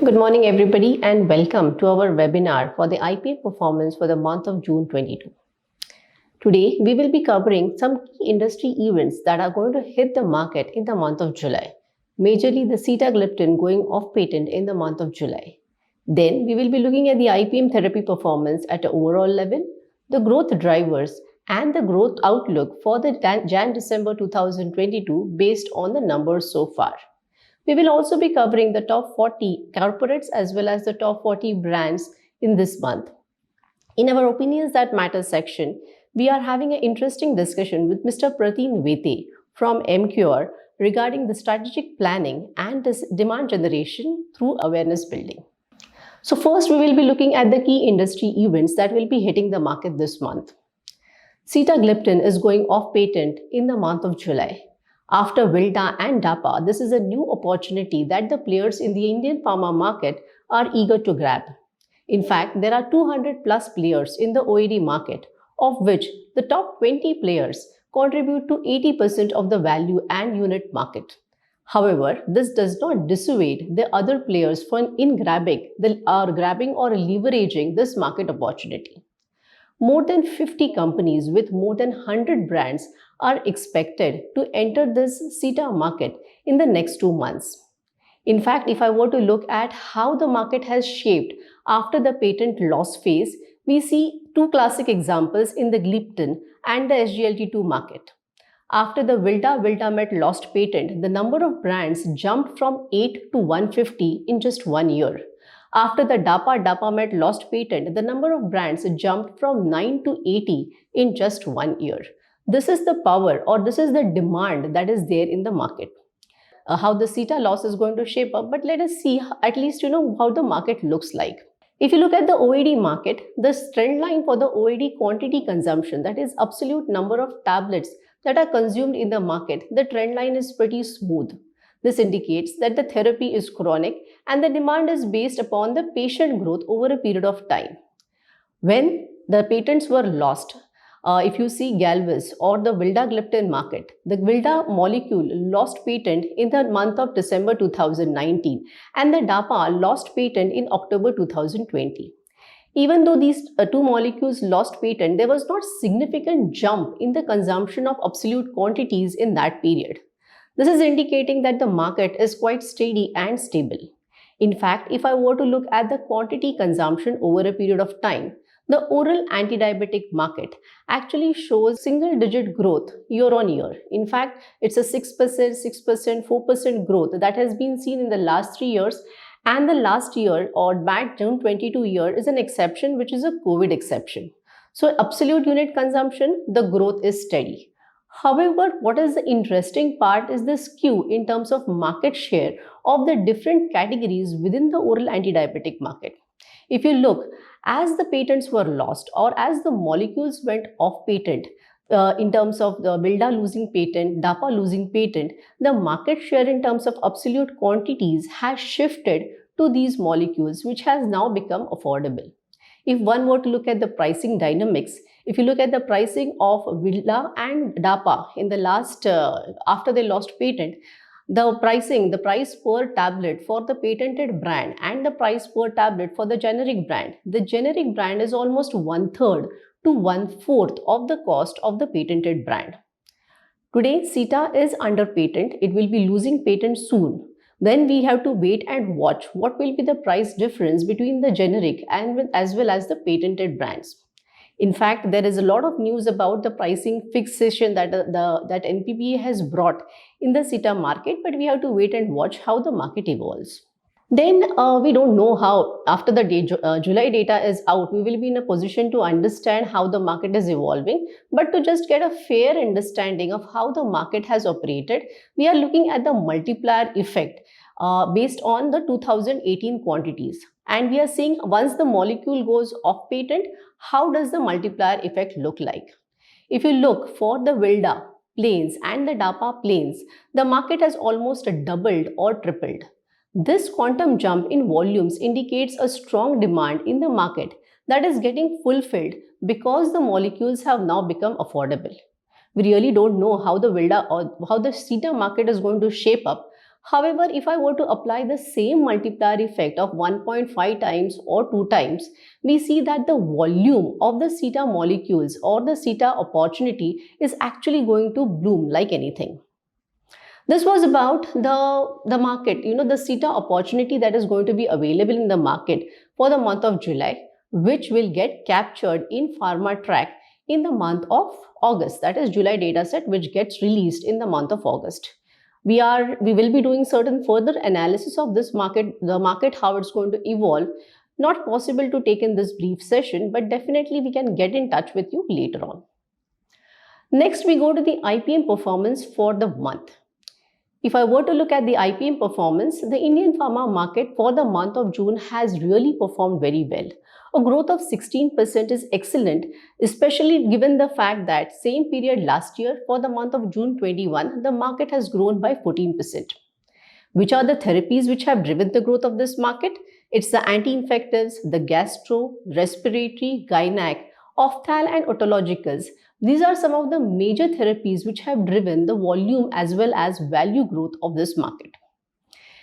Good morning, everybody, and welcome to our webinar for the IPM Performance for the month of June 22. Today, we will be covering some key industry events that are going to hit the market in the month of July, majorly the sitagliptin going off patent in the month of July. Then, we will be looking at the IPM therapy performance at an overall level, the growth drivers, and the growth outlook for the Jan-December 2022 based on the numbers so far. We will also be covering the top 40 corporates as well as the top 40 brands in this month. In our Opinions That Matter section, we are having an interesting discussion with Mr. Prateen Vete from MQR regarding the strategic planning and demand generation through awareness building. So first, we will be looking at the key industry events that will be hitting the market this month. Sitagliptin is going off patent in the month of July. After Vilda and DAPA, this is a new opportunity that the players in the Indian pharma market are eager to grab. In fact, there are 200 plus players in the OAD market, of which the top 20 players contribute to 80% of the value and unit market. However, this does not dissuade the other players from grabbing or leveraging this market opportunity. More than 50 companies with more than 100 brands are expected to enter this Sita market in the next 2 months. In fact, if I were to look at how the market has shaped after the patent loss phase, we see two classic examples in the gliptin and the SGLT2 market. After the Vildamet lost patent, the number of brands jumped from 8 to 150 in just 1 year. After the Dapamet lost patent, the number of brands jumped from 9 to 80 in just 1 year. This is the power, or this is the demand that is there in the market. How the Sita loss is going to shape up, but let us see at least how the market looks like. If you look at the OAD market, the trend line for the OAD quantity consumption, that is absolute number of tablets that are consumed in the market, the trend line is pretty smooth. This indicates that the therapy is chronic and the demand is based upon the patient growth over a period of time. When the patents were lost, if you see Galvez or the Vildagliptin market, the Vilda molecule lost patent in the month of December 2019 and the DAPA lost patent in October 2020. Even though these two molecules lost patent, there was not significant jump in the consumption of absolute quantities in that period. This is indicating that the market is quite steady and stable. In fact, if I were to look at the quantity consumption over a period of time, the oral antidiabetic market actually shows single-digit growth year on year. In fact, it's a 6%, 4% growth that has been seen in the last 3 years, and the last year or back June 22 year is an exception, which is a COVID exception. So absolute unit consumption, the growth is steady. However, what is the interesting part is the skew in terms of market share of the different categories within the oral antidiabetic market. If you look, as the patents were lost or as the molecules went off patent, in terms of the Vilda losing patent, DAPA losing patent, the market share in terms of absolute quantities has shifted to these molecules, which has now become affordable. If one were to look at the pricing dynamics, if you look at the pricing of Vilda and DAPA in the last, after they lost patent, the price per tablet for the patented brand and the price per tablet for the generic brand is almost 1/3 to 1/4 of the cost of the patented brand. Today, Sita is under patent. It will be losing patent soon. Then we have to wait and watch what will be the price difference between the generic and as well as the patented brands. In fact, there is a lot of news about the pricing fixation that NPPA has brought in the Sita market, but we have to wait and watch how the market evolves. Then we don't know how, after the July data is out, we will be in a position to understand how the market is evolving. But to just get a fair understanding of how the market has operated, we are looking at the multiplier effect based on the 2018 quantities. And we are seeing once the molecule goes off patent, how does the multiplier effect look like? If you look for the Vilda planes and the DAPA planes, the market has almost doubled or tripled. This quantum jump in volumes indicates a strong demand in the market that is getting fulfilled because the molecules have now become affordable. We really don't know how the Vilda or how the Sita market is going to shape up, However, if I were to apply the same multiplier effect of 1.5 times or 2 times, we see that the volume of the CETA molecules or the CETA opportunity is actually going to bloom like anything. This was about the market, the CETA opportunity that is going to be available in the market for the month of July, which will get captured in Pharma Track in the month of August. That is July data set, which gets released in the month of August. We will be doing certain further analysis of this market, the market, how it's going to evolve. Not possible to take in this brief session, but definitely we can get in touch with you later on. Next, we go to the IPM performance for the month. If I were to look at the IPM performance, the Indian pharma market for the month of June has really performed very well. A growth of 16% is excellent, especially given the fact that same period last year for the month of June 21, the market has grown by 14%. Which are the therapies which have driven the growth of this market? It's the anti-infectives, the gastro, respiratory, gynec, ophthal and otologicals. These are some of the major therapies which have driven the volume as well as value growth of this market.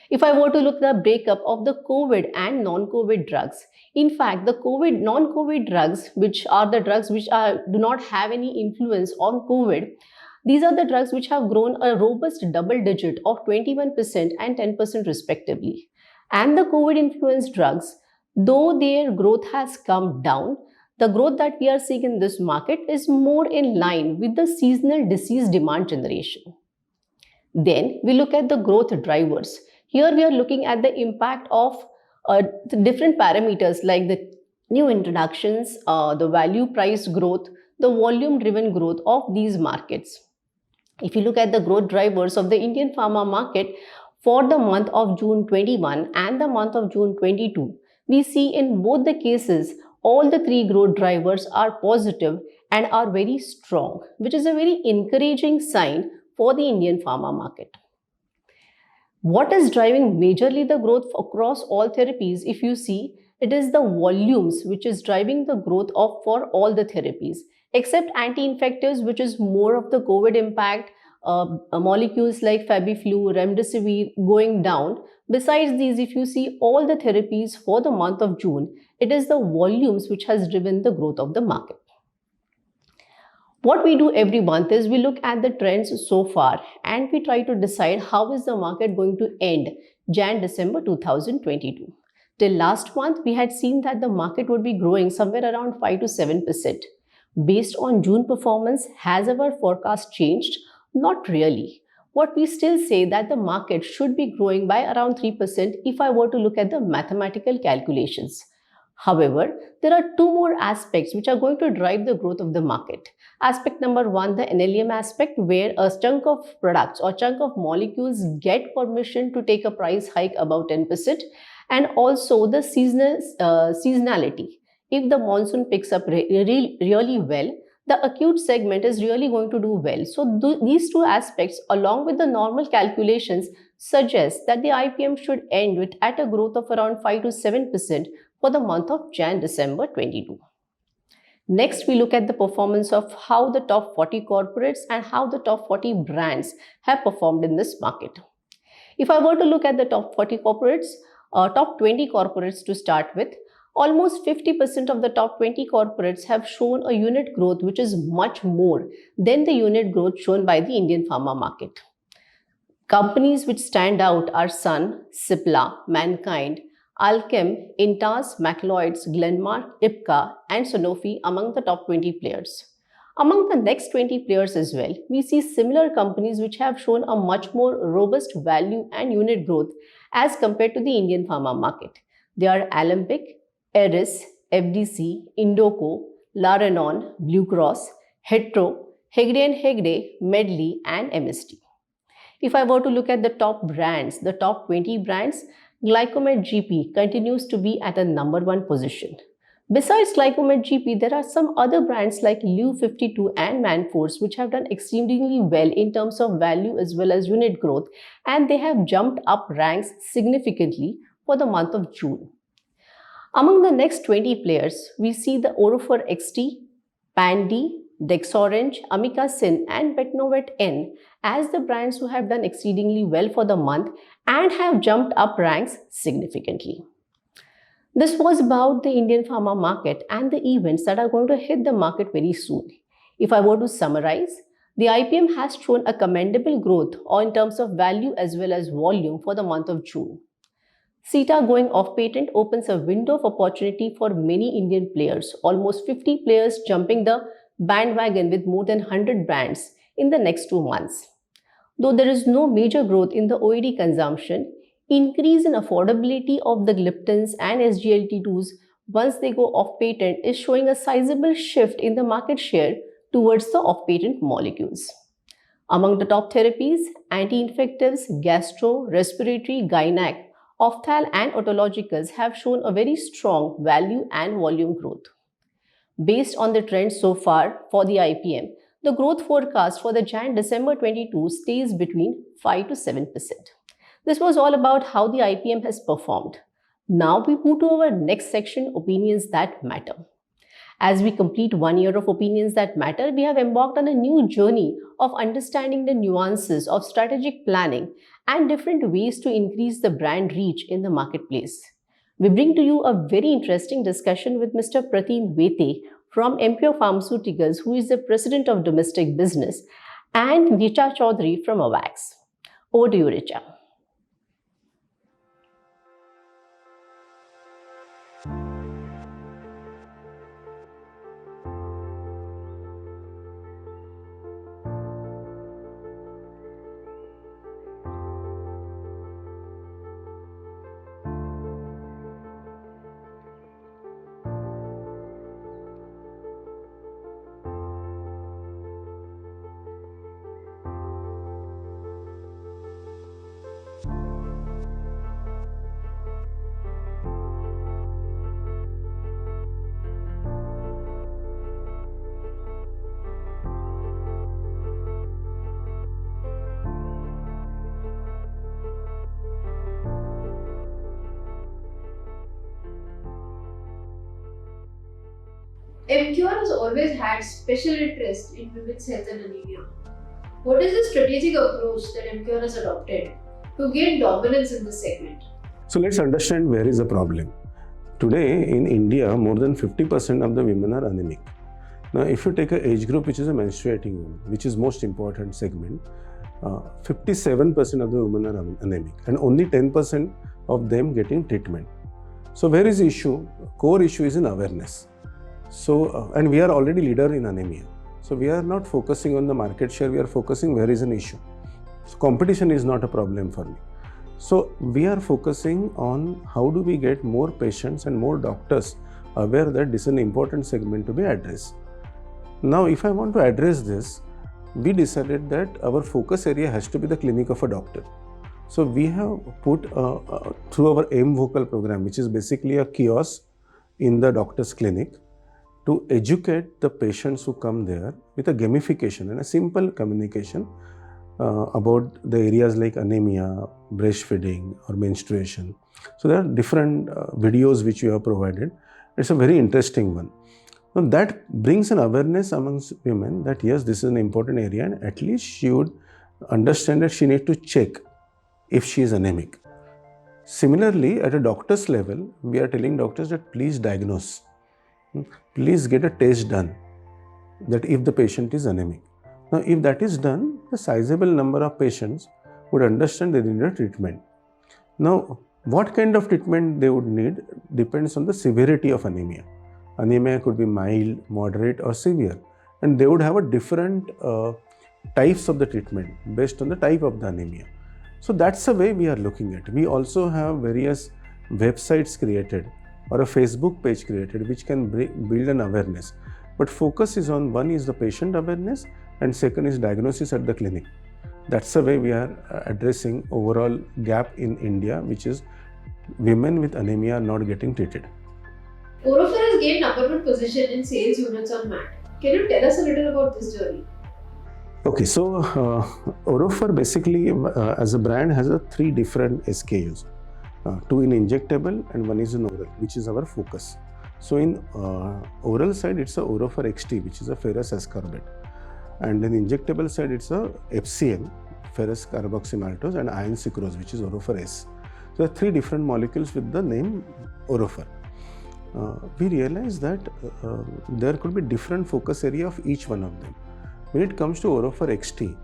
If I were to look at the breakup of the COVID and non-COVID drugs, in fact, the non-COVID drugs, which are the drugs which do not have any influence on COVID, these are the drugs which have grown a robust double digit of 21% and 10% respectively. And the COVID-influenced drugs, though their growth has come down, the growth that we are seeing in this market is more in line with the seasonal disease demand generation. Then we look at the growth drivers. Here we are looking at the impact of the different parameters like the new introductions, the value price growth, the volume driven growth of these markets. If you look at the growth drivers of the Indian pharma market for the month of June 21 and the month of June 22, we see in both the cases all the three growth drivers are positive and are very strong, which is a very encouraging sign for the Indian pharma market. What is driving majorly the growth across all therapies? If you see, it is the volumes which is driving the growth for all the therapies, except anti-infectives, which is more of the COVID impact, molecules like Fabiflu, Remdesivir going down. Besides these, if you see all the therapies for the month of June, it is the volumes which has driven the growth of the market. What we do every month is we look at the trends so far and we try to decide how is the market going to end Jan-December 2022. Till last month, we had seen that the market would be growing somewhere around 5 to 7%. Based on June performance, has our forecast changed? Not really. What we still say that the market should be growing by around 3% if I were to look at the mathematical calculations. However, there are two more aspects which are going to drive the growth of the market. Aspect number one, the NLEM aspect, where a chunk of products or chunk of molecules get permission to take a price hike above 10%, and also the seasonality. If the monsoon picks up really well, the acute segment is really going to do well. So these two aspects, along with the normal calculations, suggest that the IPM should end at a growth of around 5 to 7% for the month of Jan-December 22. Next, we look at the performance of how the top 40 corporates and how the top 40 brands have performed in this market. If I were to look at the top 40 corporates, top 20 corporates to start with, almost 50% of the top 20 corporates have shown a unit growth which is much more than the unit growth shown by the Indian pharma market. Companies which stand out are Sun, Cipla, Mankind, Alchem, Intas, Macleods, Glenmark, Ipca, and Sanofi among the top 20 players. Among the next 20 players as well, we see similar companies which have shown a much more robust value and unit growth as compared to the Indian pharma market. They are Alembic, Eris, FDC, Indoco, Larenon, Blue Cross, Hetero, Hegde & Hegde, Medley, and MST. If I were to look at the top brands, the top 20 brands, Glycomed GP continues to be at a number one position. Besides Glycomed GP, there are some other brands like Liu 52 and Manforce which have done extremely well in terms of value as well as unit growth, and they have jumped up ranks significantly for the month of June. Among the next 20 players, we see the Orofer XT, Pandi, Dexorange, Amikacin, and Betnovet N as the brands who have done exceedingly well for the month and have jumped up ranks significantly. This was about the Indian pharma market and the events that are going to hit the market very soon. If I were to summarize, the IPM has shown a commendable growth in terms of value as well as volume for the month of June. CETA going off patent opens a window of opportunity for many Indian players, almost 50 players jumping the bandwagon with more than 100 brands in the next 2 months. Though there is no major growth in the OAD consumption, increase in affordability of the gliptins and SGLT2s once they go off patent is showing a sizable shift in the market share towards the off patent molecules. Among the top therapies, anti-infectives, gastro, respiratory, gynec, ophthal and otologicals have shown a very strong value and volume growth. Based on the trends so far for the IPM, the growth forecast for the Jan-December 22 stays between 5 to 7%. This was all about how the IPM has performed. Now we move to our next section, opinions that matter. As we complete 1 year of opinions that matter, we have embarked on a new journey of understanding the nuances of strategic planning and different ways to increase the brand reach in the marketplace. We bring to you a very interesting discussion with Mr. Prateen Vete from MPO Pharmaceuticals, who is the President of Domestic Business, and Richa Chaudhary from AWACS. Over to you, Richa. MQR has always had special interest in women's health and anemia. What is the strategic approach that MQR has adopted to gain dominance in this segment? So let's understand where is the problem. Today in India, more than 50% of the women are anemic. Now, if you take an age group which is a menstruating woman, which is most important segment, 57% of the women are anemic and only 10% of them getting treatment. So where is the issue? Core issue is in awareness. So, and we are already leader in anemia. So we are not focusing on the market share, we are focusing where is an issue. So competition is not a problem for me. So we are focusing on how do we get more patients and more doctors aware that this is an important segment to be addressed. Now, if I want to address this, we decided that our focus area has to be the clinic of a doctor. So we have put through our AIM Vocal program, which is basically a kiosk in the doctor's clinic, to educate the patients who come there with a gamification and a simple communication about the areas like anemia, breastfeeding or menstruation. So there are different videos which we have provided. It's a very interesting one. Now that brings an awareness amongst women that yes, this is an important area and at least she would understand that she needs to check if she is anemic. Similarly, at a doctor's level, we are telling doctors that please diagnose. Please get a test done that if the patient is anemic. Now, if that is done, a sizable number of patients would understand they need a treatment. Now, what kind of treatment they would need depends on the severity of anemia. Anemia could be mild, moderate or severe, and they would have a different types of the treatment based on the type of the anemia. So that's the way we are looking at. We also have various websites created or a Facebook page created which can build an awareness. But focus is on one is the patient awareness and second is diagnosis at the clinic. That's the way we are addressing overall gap in India, which is women with anemia are not getting treated. Orofer has gained #1 position in sales units on MAT. Can you tell us a little about this journey? Okay, so Orofer basically as a brand has 3 different SKUs. 2 in injectable and 1 is in oral, which is our focus. So in oral side, it's a Orofer XT, which is a ferrous ascorbate, and in injectable side, it's a FCM, ferrous carboxymaltose, and iron sucrose, which is Orofer S. So there are three different molecules with the name Orofer. We realized that there could be different focus area of each one of them. When it comes to Orofer XT,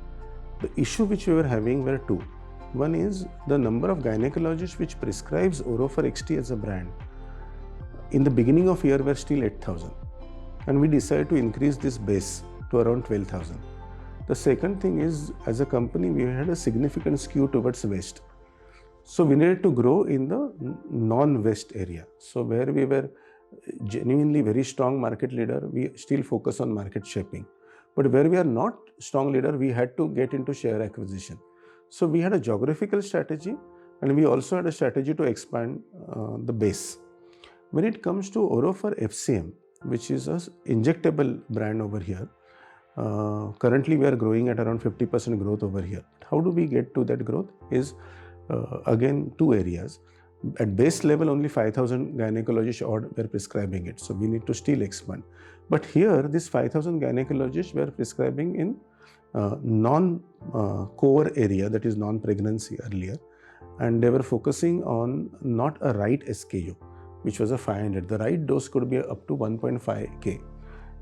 the issue which we were having were two. One is the number of gynecologists which prescribes Orofer XT as a brand. In the beginning of year were still 8,000, and we decided to increase this base to around 12,000. The second thing is, as a company, we had a significant skew towards West. So we needed to grow in the non-West area. So where we were genuinely very strong market leader, we still focus on market shaping. But where we are not strong leader, we had to get into share acquisition. So we had a geographical strategy, and we also had a strategy to expand the base. When it comes to Orofer FCM, which is an injectable brand over here, currently we are growing at around 50% growth over here. How do we get to that growth is again two areas. At base level, only 5,000 gynecologists were prescribing it, so we need to still expand. But here, this 5,000 gynecologists were prescribing in non-core area, that is non-pregnancy earlier, and they were focusing on not a right SKU, which was a 500. The right dose could be up to 1.5K.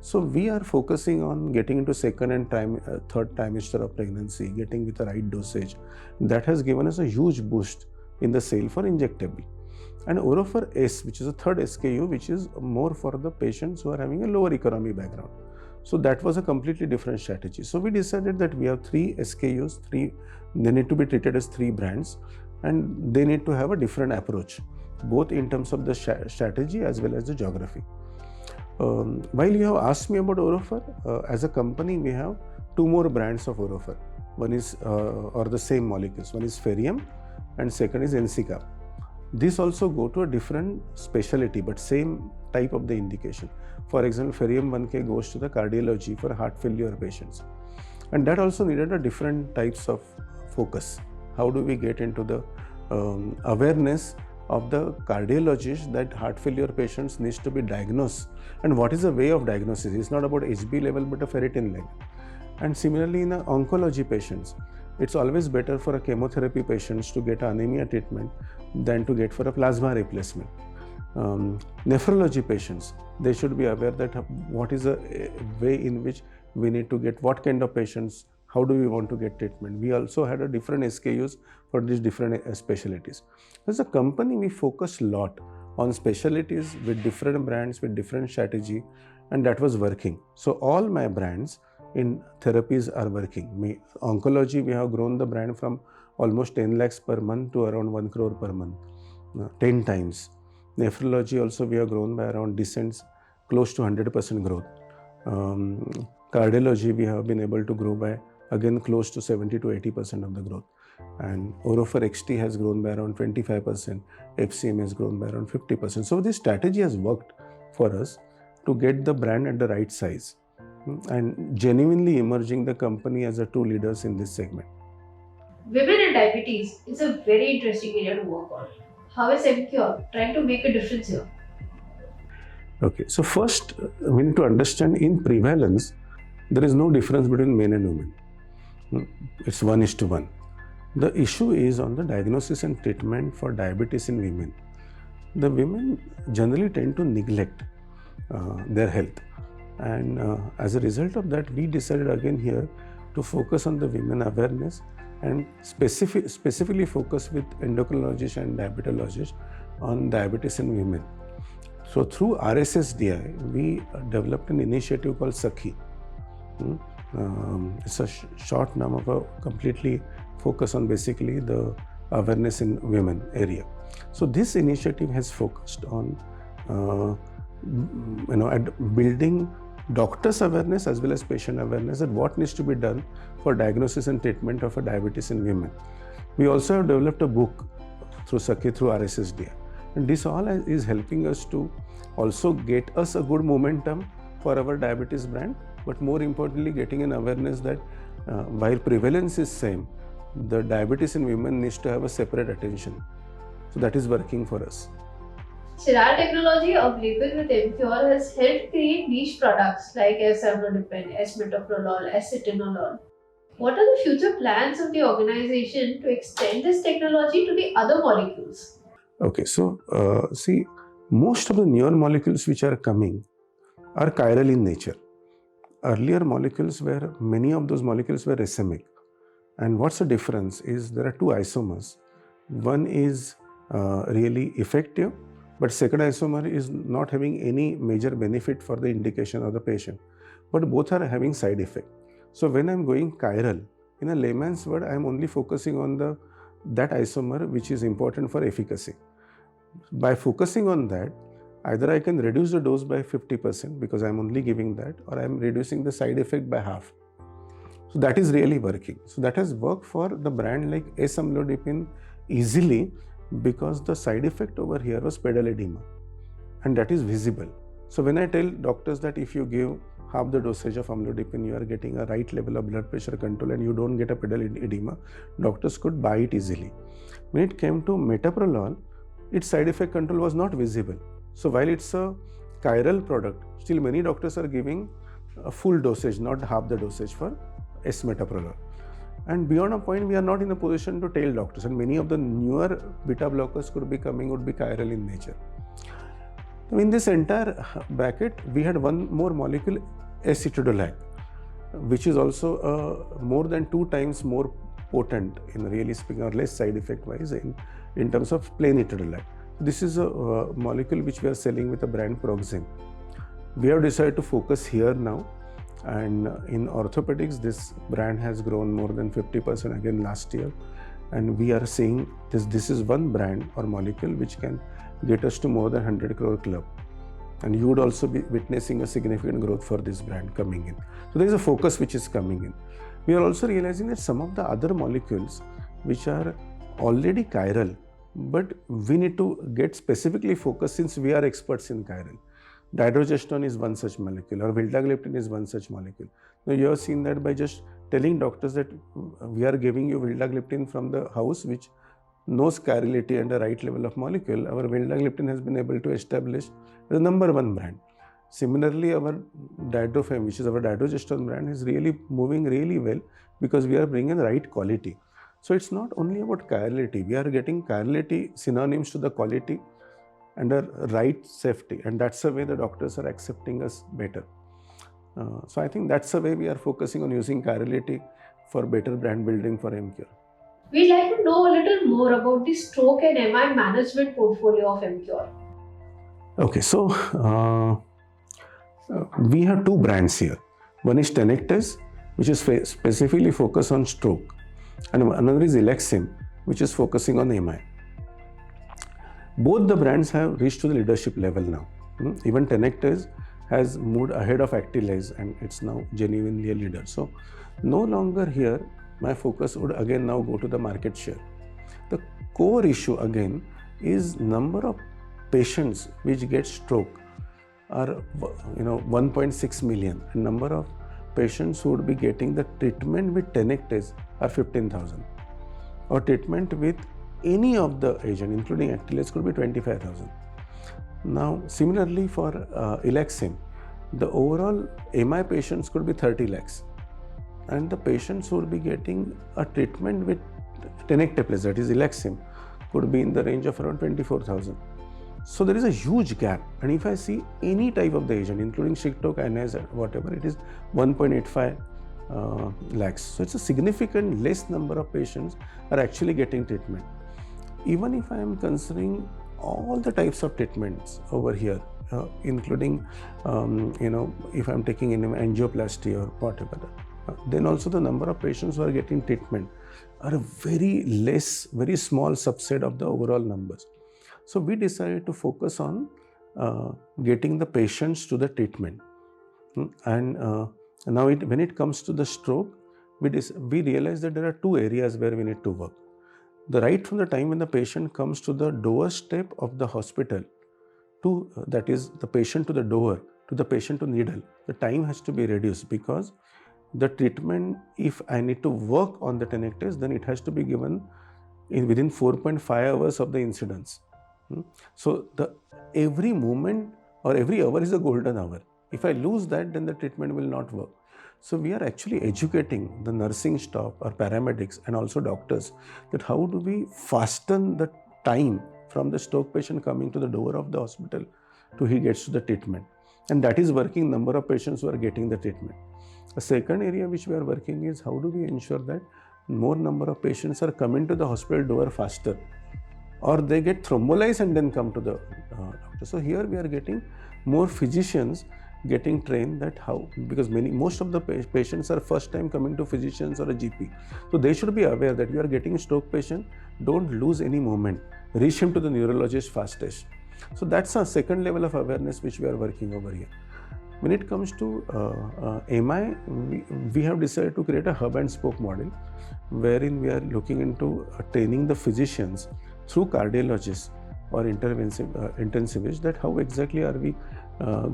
So we are focusing on getting into second and third trimester of pregnancy, getting with the right dosage. That has given us a huge boost in the sale for injectable. And Orofer S, which is a third SKU, which is more for the patients who are having a lower economy background. So that was a completely different strategy. So we decided that we have three SKUs, they need to be treated as three brands, and they need to have a different approach, both in terms of the strategy as well as the geography. While you have asked me about Orofer, as a company we have two more brands of Orofer. One is, or the same molecules, one is Ferrium and second is Encicap. These also go to a different specialty but same type of the indication. For example, Ferrium 1K goes to the cardiology for heart failure patients. And that also needed a different types of focus. How do we get into the awareness of the cardiologist that heart failure patients needs to be diagnosed, and what is the way of diagnosis? It's not about HB level but a ferritin level. And similarly in oncology patients, it's always better for a chemotherapy patients to get anemia treatment than to get for a plasma replacement. Nephrology patients, they should be aware that what is a way in which we need to get what kind of patients, how do we want to get treatment. We also had a different SKUs for these different specialties. As a company, we focus a lot on specialties with different brands, with different strategy, and that was working. So all my brands in therapies are working. Oncology, we have grown the brand from almost 10 lakhs per month to around 1 crore per month, 10 times. Nephrology also we have grown by around decent, close to 100% growth. Cardiology, we have been able to grow by again close to 70 to 80% of the growth. And Orofer XT has grown by around 25%, FCM has grown by around 50%. So this strategy has worked for us to get the brand at the right size and genuinely emerging the company as a true leaders in this segment. Women and diabetes is a very interesting area to work on. How is MCure trying to make a difference here? Okay, so first we need to understand in prevalence, there is no difference between men and women. It's 1:1. The issue is on the diagnosis and treatment for diabetes in women. The women generally tend to neglect their health. And as a result of that, we decided again here to focus on the women awareness and specifically focus with endocrinologists and diabetologists on diabetes in women. So through RSSDI, we developed an initiative called Sakhi. It's a short name of a completely focus on basically the awareness in women area. So this initiative has focused on at building doctors' awareness as well as patient awareness that what needs to be done for diagnosis and treatment of a diabetes in women. We also have developed a book through Sakhi, through RSSDI. And this all is helping us to also get us a good momentum for our diabetes brand, but more importantly, getting an awareness that while prevalence is same, the diabetes in women needs to have a separate attention. So that is working for us. Chiral technology of label with Emcure has helped create niche products like S-amlodipine, S-metoprolol, S-citinolol. What are the future plans of the organization to extend this technology to the other molecules? Okay, so see, most of the newer molecules which are coming are chiral in nature. Earlier molecules were, many of those molecules were racemic. And what's the difference is there are two isomers. One is really effective, but second isomer is not having any major benefit for the indication of the patient. But both are having side effect. So when I'm going chiral, in a layman's word, I'm only focusing on that isomer which is important for efficacy. By focusing on that, either I can reduce the dose by 50% because I'm only giving that, or I'm reducing the side effect by half. So that is really working. So that has worked for the brand like S-amlodipine easily because the side effect over here was pedal edema, and that is visible. So when I tell doctors that if you give half the dosage of amlodipine, you are getting a right level of blood pressure control and you don't get a pedal edema, doctors could buy it easily. When it came to metoprolol, its side effect control was not visible. So while it's a chiral product, still many doctors are giving a full dosage, not half the dosage for S-metoprolol. And beyond a point, we are not in a position to tell doctors, and many of the newer beta blockers would be chiral in nature. In this entire bracket, we had one more molecule, acetidolac, which is also more than 2 times more potent in really speaking, or less side effect wise in terms of plain etidolac. This is a molecule which we are selling with the brand Proxim. We have decided to focus here now, and in orthopedics this brand has grown more than 50% again last year, and we are seeing this is one brand or molecule which can get us to more than 100 crore club, and you would also be witnessing a significant growth for this brand coming in. So there is a focus which is coming in. We are also realizing that some of the other molecules which are already chiral, but we need to get specifically focused since we are experts in chiral. Dydrogesterone is one such molecule, or vildagliptin is one such molecule. Now you have seen that by just telling doctors that we are giving you vildagliptin from the house which knows chirality and the right level of molecule, our vildagliptin has been able to establish the #1 brand. Similarly, our Dydrofem, which is our dydrogesterone brand, is really moving really well because we are bringing the right quality. So it's not only about chirality, we are getting chirality synonyms to the quality and the right safety, and that's the way the doctors are accepting us better. So I think that's the way we are focusing on using chirality for better brand building for Emcure. We'd like to know a little more about the stroke and MI management portfolio of Emcure. Okay, so we have two brands here. One is Tenectes, which is specifically focused on stroke, and another is Elexim, which is focusing on MI. Both the brands have reached to the leadership level now. Even Tenectes has moved ahead of Actilase, and it's now genuinely a leader. So no longer here my focus would again now go to the market share. The core issue again is number of patients which get stroke are 1.6 million, and number of patients who would be getting the treatment with Tenectes are 15,000, or treatment with any of the agent including Actilase could be 25,000. Now similarly for Elexim, the overall MI patients could be 30 lakhs, and the patients who will be getting a treatment with Tenecteplase, that is Elexim, could be in the range of around 24,000. So there is a huge gap, and if I see any type of the agent including Shigtokinase or whatever, it is 1.85 lakhs. So it's a significant less number of patients are actually getting treatment. Even if I am considering all the types of treatments over here, including if I'm taking an angioplasty or whatever, then also the number of patients who are getting treatment are a very small subset of the overall numbers. So we decided to focus on getting the patients to the treatment. And now when it comes to the stroke, we realized that there are two areas where we need to work. Right from the time when the patient comes to the doorstep of the hospital, that is the patient to the door, to the patient to needle, the time has to be reduced, because the treatment, if I need to work on the Tenectes, then it has to be given within 4.5 hours of the incidence. So the every moment or every hour is a golden hour. If I lose that, then the treatment will not work. So we are actually educating the nursing staff or paramedics and also doctors that how do we fasten the time from the stroke patient coming to the door of the hospital to he gets to the treatment. And that is working number of patients who are getting the treatment. A second area which we are working is how do we ensure that more number of patients are coming to the hospital door faster, or they get thrombolized and then come to the doctor. So here we are getting more physicians getting trained that how, because most of the patients are first time coming to physicians or a GP. So they should be aware that you are getting a stroke patient, don't lose any moment, reach him to the neurologist fastest. So that's a second level of awareness which we are working over here. When it comes to MI, we have decided to create a hub and spoke model wherein we are looking into training the physicians through cardiologists or intensivists that how exactly are we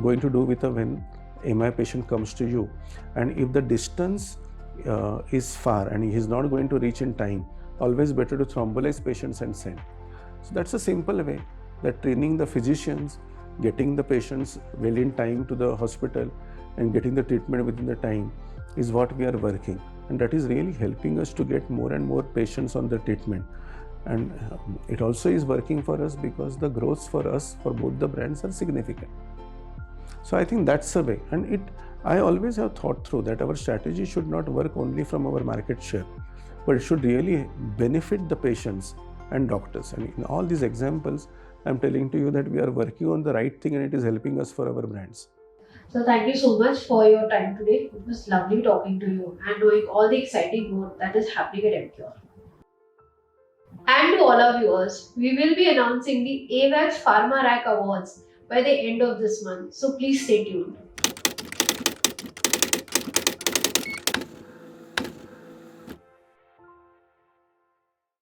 going to do with when MI patient comes to you, and if the distance is far and he is not going to reach in time, always better to thrombolize patients and send. So that's a simple way that training the physicians, getting the patients well in time to the hospital and getting the treatment within the time is what we are working, and that is really helping us to get more and more patients on the treatment. And it also is working for us because the growths for us for both the brands are significant. So I think that's the way, and I always have thought through that our strategy should not work only from our market share, but it should really benefit the patients and doctors. And in all these examples, I'm telling to you that we are working on the right thing and it is helping us for our brands. So thank you so much for your time today. It was lovely talking to you and knowing all the exciting work that is happening at MCure. And to all our viewers, we will be announcing the AWACS Pharma Rack Awards by the end of this month. So please stay tuned.